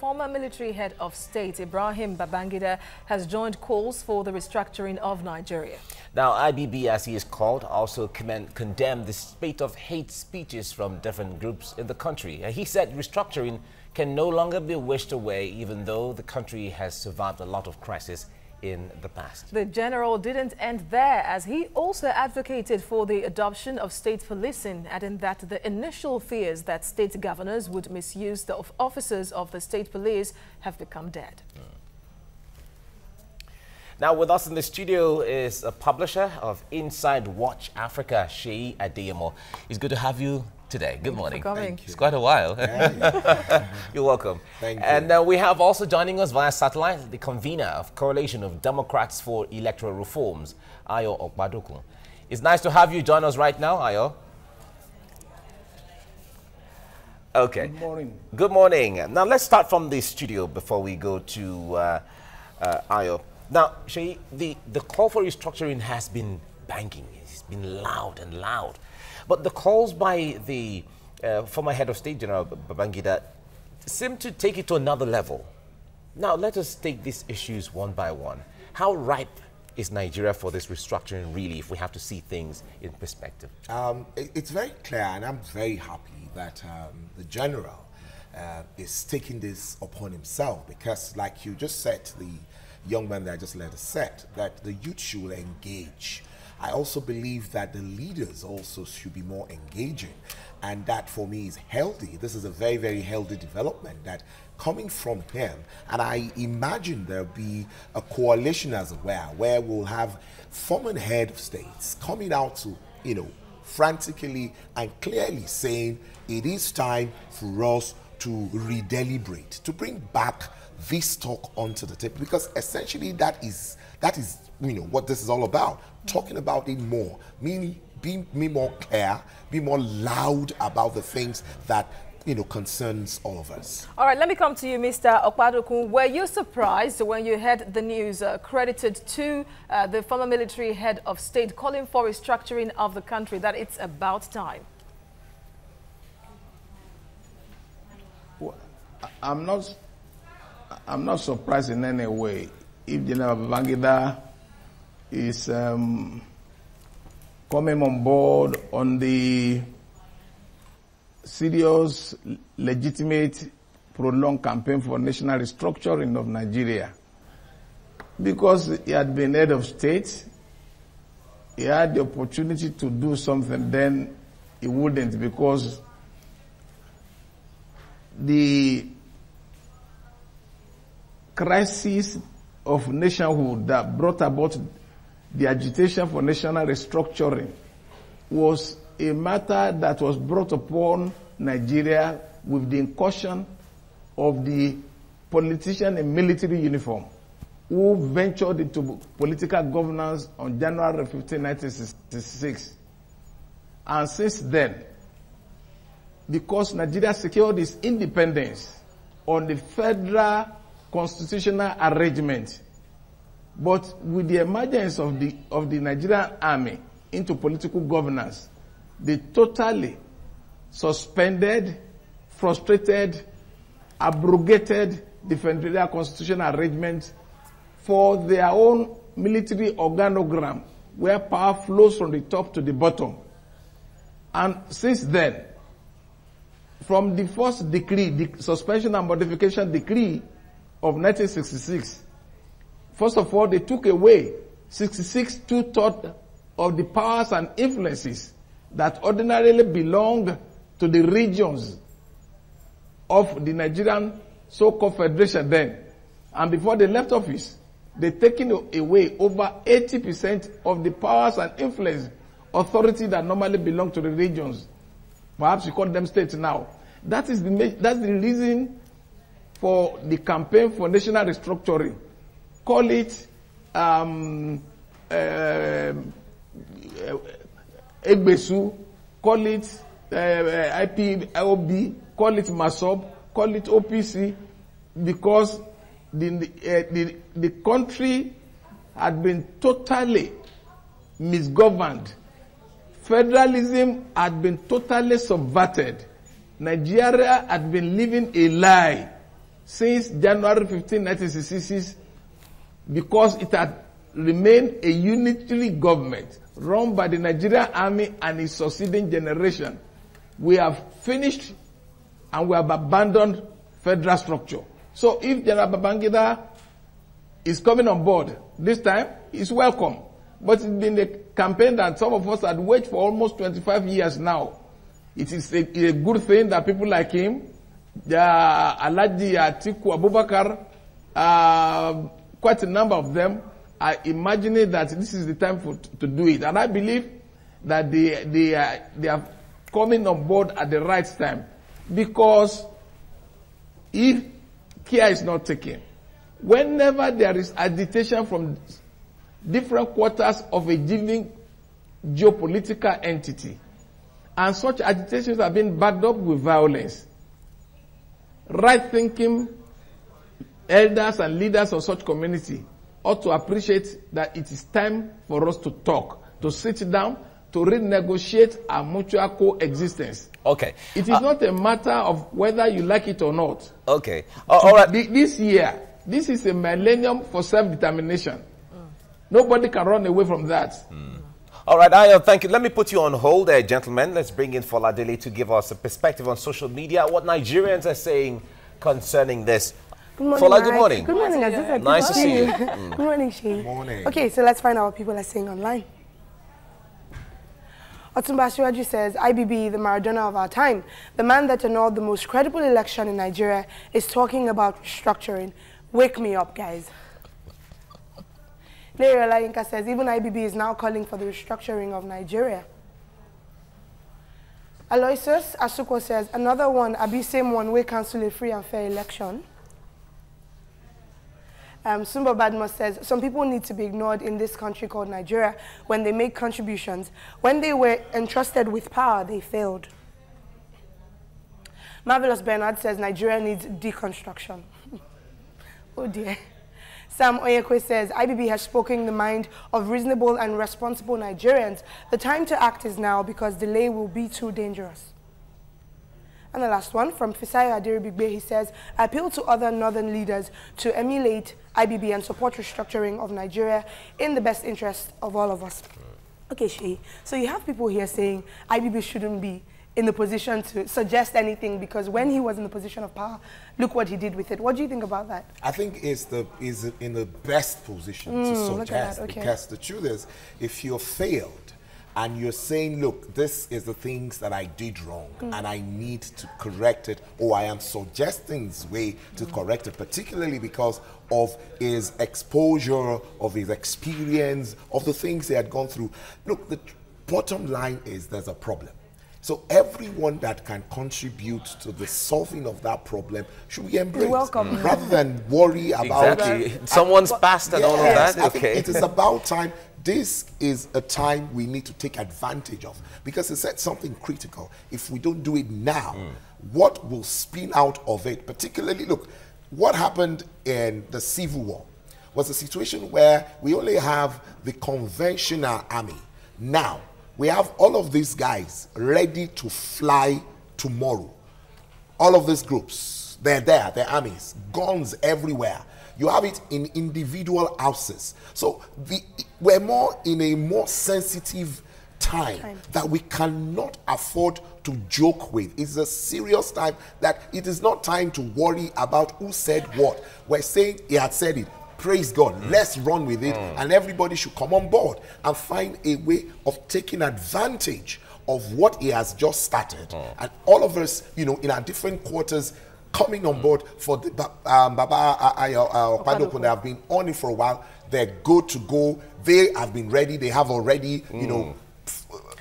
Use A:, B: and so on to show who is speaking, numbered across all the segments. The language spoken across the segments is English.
A: former military head of state, Ibrahim Babangida, has joined calls for the restructuring of Nigeria. Now, IBB, as he is called, also condemned the spate of hate speeches from different groups in the country. He said restructuring can no longer be wished away, even though the country has survived a lot of crises in the past. The general didn't end there, as he also advocated for the adoption of state policing, adding that the initial fears that state governors would misuse the officers of the state police have become dead. Now with us in the studio is a publisher of Inside Watch Africa, Sheyi Adeyemo. It's good to have you today. Good morning. It's quite a while. You're welcome. Thank you. And we have also joining us via satellite the convener of Coalition of Democrats for Electoral Reforms, Ayo Okpadokun. It's nice to have you join us right now, Ayo. Okay. Good morning. Good morning. Now let's start from the studio before we go to Ayo. Now, Sheyi, the call for restructuring has been banging. It's been loud and loud. But the calls by the former head of state, General Babangida, seem to take it to another level. Now, let us take these issues one by one. How ripe is Nigeria for this restructuring, really, if we have to see things in perspective?
B: It's very clear, and I'm very happy that the general is taking this upon himself, because, like you just said, the young man that I just let us set, that the youth should engage. I also believe that the leaders also should be more engaging, and that for me is healthy. This is a very, very healthy development that coming from him, and I imagine there'll be a coalition as well, where we'll have former head of states coming out to, you know, frantically and clearly saying it is time for us to redeliberate, to bring back this talk onto the table, because essentially that is you know what this is all about. Talking about it more, meaning be more clear, be more loud about the things that, you know, concerns all of us. All right, let me come to you, Mr. Okpadokun. Were you surprised when you heard the news credited to the former military head of state calling for restructuring of the country, that it's about time?
C: Well, I'm not surprised in any way if General Babangida is coming on board on the serious, legitimate, prolonged campaign for national restructuring of Nigeria. Because he had been head of state, he had the opportunity to do something, then he wouldn't, because the crisis of nationhood that brought about the agitation for national restructuring was a matter that was brought upon Nigeria with the incursion of the politician in military uniform who ventured into political governance on January 15, 1966. And since then, because Nigeria secured its independence on the federal constitutional arrangement, but with the emergence of the Nigerian army into political governance, they totally suspended, frustrated, abrogated the federal constitutional arrangement for their own military organogram, where power flows from the top to the bottom. And since then, from the first decree, the suspension and modification decree of 1966, first of all, they took away 2/3 of the powers and influences that ordinarily belonged to the regions of the Nigerian so-called federation then. And before they left office, they'd taken away over 80% of the powers and influence authority that normally belong to the regions. Perhaps you call them states now. That's the reason for the campaign for national restructuring. Call it Egbesu, call it IPOB, call it MASOB, call it OPC, because the country had been totally misgoverned. Federalism had been totally subverted. Nigeria had been living a lie since January 15, 1966, because it had remained a unitary government run by the Nigerian Army and its succeeding generation. We have finished and we have abandoned federal structure. So if General Babangida is coming on board this time, he's welcome. But it's been a campaign that some of us had waited for almost 25 years now. It is a good thing that people like him, Alhaji Atiku Abubakar, quite a number of them are imagining that this is the time to do it. And I believe that they are coming on board at the right time. Because if care is not taken, whenever there is agitation from different quarters of a given geopolitical entity, and such agitations have been backed up with violence, right-thinking elders and leaders of such community ought to appreciate that it is time for us to talk, to sit down, to renegotiate our mutual coexistence.
A: Okay.
C: It is not a matter of whether you like it or not.
A: Okay. All right.
C: This year, this is a millennium for self-determination. Nobody can run away from that.
A: All right, Ayo, thank you. Let me put you on hold there, gentlemen. Let's bring in Fola Dele to give us a perspective on social media, what Nigerians are saying concerning this.
D: Good morning,
A: Fola, good morning.
D: Good morning, Aziza.
A: Nice to see you.
D: Good morning, Shane.
B: Good morning.
D: Okay, so let's find out what people are saying online. Otumba Shiwaju says, IBB, the Maradona of our time, the man that annulled the most credible election in Nigeria, is talking about restructuring. Wake me up, guys. Larry Olayinka says, even IBB is now calling for the restructuring of Nigeria. Aloysius Asuko says, another one, Abi same one, we cancel a free and fair election. Sumba Badmo says, some people need to be ignored in this country called Nigeria when they make contributions. When they were entrusted with power, they failed. Marvelous Bernard says, Nigeria needs deconstruction. Oh dear. Sam Oyekwe says, IBB has spoken the mind of reasonable and responsible Nigerians. The time to act is now because delay will be too dangerous. And the last one, from Fisayo Adiribigbe, he says, I appeal to other northern leaders to emulate IBB and support restructuring of Nigeria in the best interest of all of us. Okay, Shei, so you have people here saying IBB shouldn't be in the position to suggest anything because when he was in the position of power, look what he did with it. What do you think about that?
B: I think is in the best position to suggest, because the truth is, if you're failed and you're saying, look, this is the things that I did wrong and I need to correct it, or I am suggesting this way to correct it, particularly because of his exposure, of his experience, of the things he had gone through. Look, the bottom line is there's a problem. So everyone that can contribute to the solving of that problem should be embraced.
D: You're welcome.
B: Rather than worry about
A: someone's past and all of that.
B: I think it is about time. This is a time we need to take advantage of, because he said something critical. If we don't do it now, what will spin out of it? Particularly, look, what happened in the Civil War was a situation where we only have the conventional army. Now, we have all of these guys ready to fly tomorrow. All of these groups, they're there, they're armies, guns everywhere. You have it in individual houses. So we're more in a more sensitive time that we cannot afford to joke with. It's a serious time that it is not time to worry about who said what. We're saying he had said it. Praise God, let's run with it, and everybody should come on board and find a way of taking advantage of what he has just started. And all of us, you know, in our different quarters, coming on board for the Baba Okpadokun. They have been on it for a while. They're good to go. They have been ready. They have already, you know,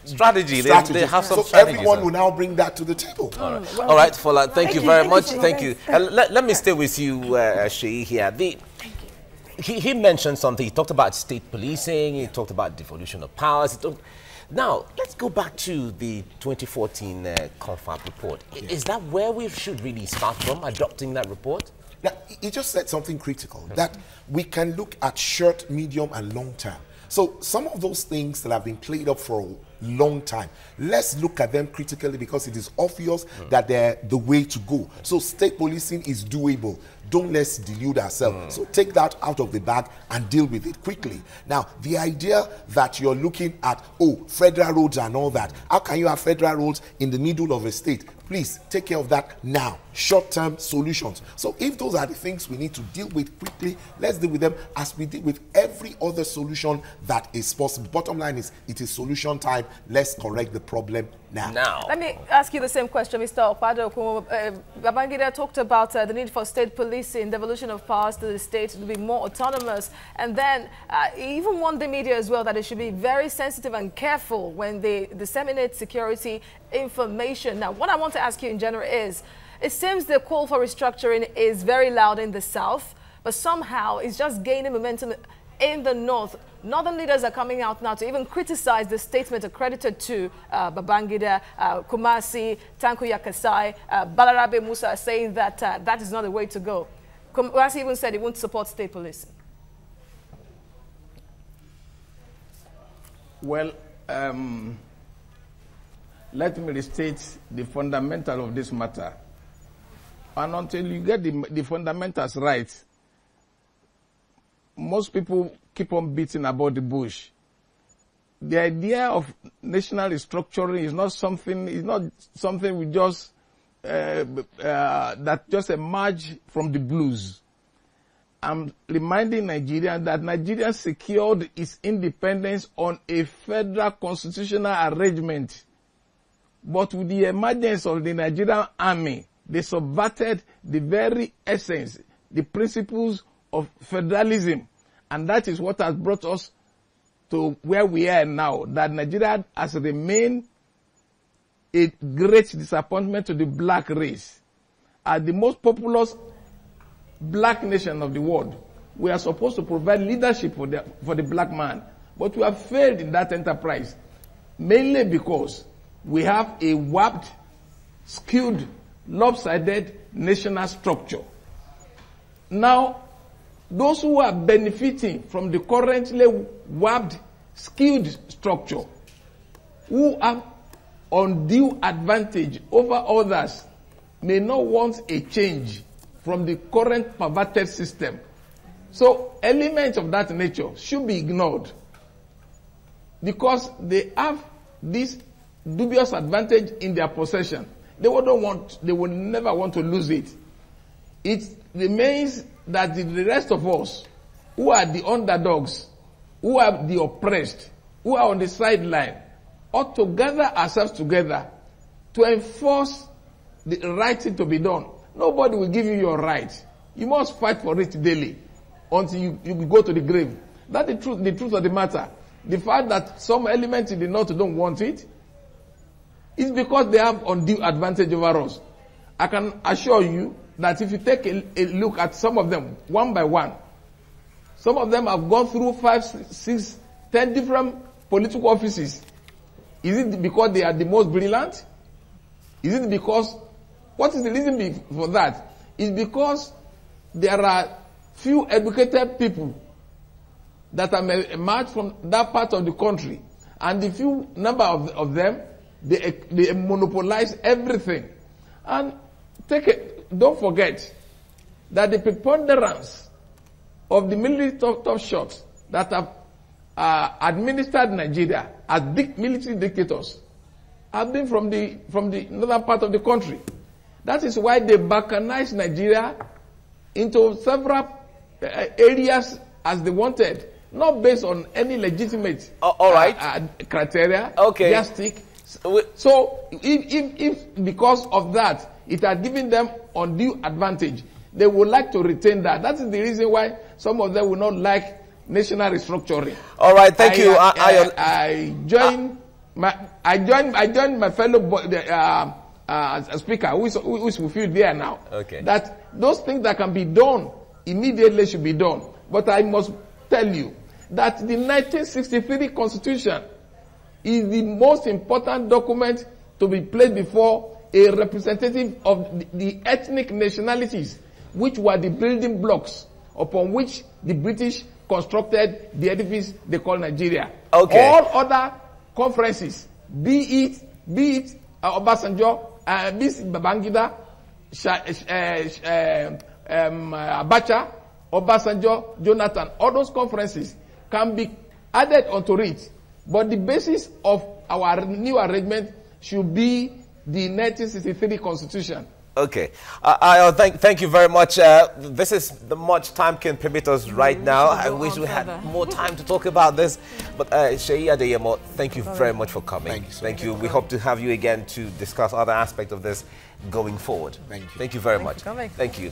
A: strategy. They have some
B: so everyone will now bring that to the table.
A: All right, all right, Fola, thank you very much. Thank you. Let me stay with you, Shei, here. He mentioned something. He talked about state policing. He talked about devolution of powers. Now, let's go back to the 2014 confirmed report. Is that where we should really start from, adopting that report?
B: Now, he just said something critical, that we can look at short, medium, and long term. So some of those things that have been played up for a long time, let's look at them critically, because it is obvious that they're the way to go. So state policing is doable. Don't let's delude ourselves. So take that out of the bag and deal with it quickly. Now, the idea that you're looking at, federal roads and all that, how can you have federal roads in the middle of a state? Please take care of that now. Short-term solutions. So if those are the things we need to deal with quickly, let's deal with them as we deal with every other solution that is possible. Bottom line is, it is solution time. Let's correct the problem now.
A: Let me ask you the same question, Mr. Okpado. Babangida talked about the need for state policing, devolution of powers to the state to be more autonomous, and then he even warned the media as well that they should be very sensitive and careful when they disseminate security information. Now, what I want to ask you in general is, it seems the call for restructuring is very loud in the South, but somehow it's just gaining momentum in the North. Northern leaders are coming out now to even criticize the statement accredited to Babangida, Kumasi, Tanko Yakasai, Balarabe Musa, saying that that is not the way to go. Kumasi even said he won't support state policing.
C: Well, let me restate the fundamental of this matter. And until you get the fundamentals right, most people keep on beating about the bush. The idea of national restructuring is not something we just that just emerged from the blues. I'm reminding Nigerians that Nigeria secured its independence on a federal constitutional arrangement. But with the emergence of the Nigerian army, they subverted the very essence, the principles of federalism. And that is what has brought us to where we are now, that Nigeria has remained a great disappointment to the black race. As the most populous black nation of the world, we are supposed to provide leadership for the black man. But we have failed in that enterprise, mainly because we have a warped, skewed, lopsided national structure. Now, those who are benefiting from the currently warped, skewed structure, who have undue advantage over others, may not want a change from the current perverted system. So elements of that nature should be ignored because they have this dubious advantage in their possession. They will never want to lose it. It remains that the rest of us, who are the underdogs, who are the oppressed, who are on the sideline, ought to gather ourselves together to enforce the right thing to be done. Nobody will give you your right. You must fight for it daily until you go to the grave. That's the truth of the matter. The fact that some elements in the North don't want it is because they have undue advantage over us. I can assure you that if you take a look at some of them, one by one, some of them have gone through 5, 6, 10 different political offices. Is it because they are the most brilliant? Is it because, what is the reason for that? It's because there are few educated people that are emerged from that part of the country. And the few number of them, they monopolize everything. And don't forget that the preponderance of the military tough shots that have administered Nigeria as big military dictators have been from the northern part of the country. That is why they balkanized Nigeria into several areas as they wanted, not based on any legitimate criteria, yardstick. So if because of that, it had given them undue advantage, they would like to retain that. That is the reason why some of them will not like national restructuring. All right, thank you. I join my fellow speaker, who is fulfilled there now. Okay. That those things that can be done immediately should be done. But I must tell you that the 1963 Constitution is the most important document to be placed before a representative of the ethnic nationalities, which were the building blocks upon which the British constructed the edifice they call Nigeria.
A: Okay.
C: All other conferences, be it Obasanjo, be it Babangida, Abacha, Obasanjo, Jonathan, all those conferences can be added onto it. But the basis of our new arrangement should be the 1963 Constitution.
A: Okay. Thank you very much. This is the much time can permit us right now. I wish we had more time to talk about this. But Seyi Adeyemo, thank you very much for coming. Thank you. We hope to have you again to discuss other aspects of this going forward.
B: Thank you.
A: Thank you very much. Thank you.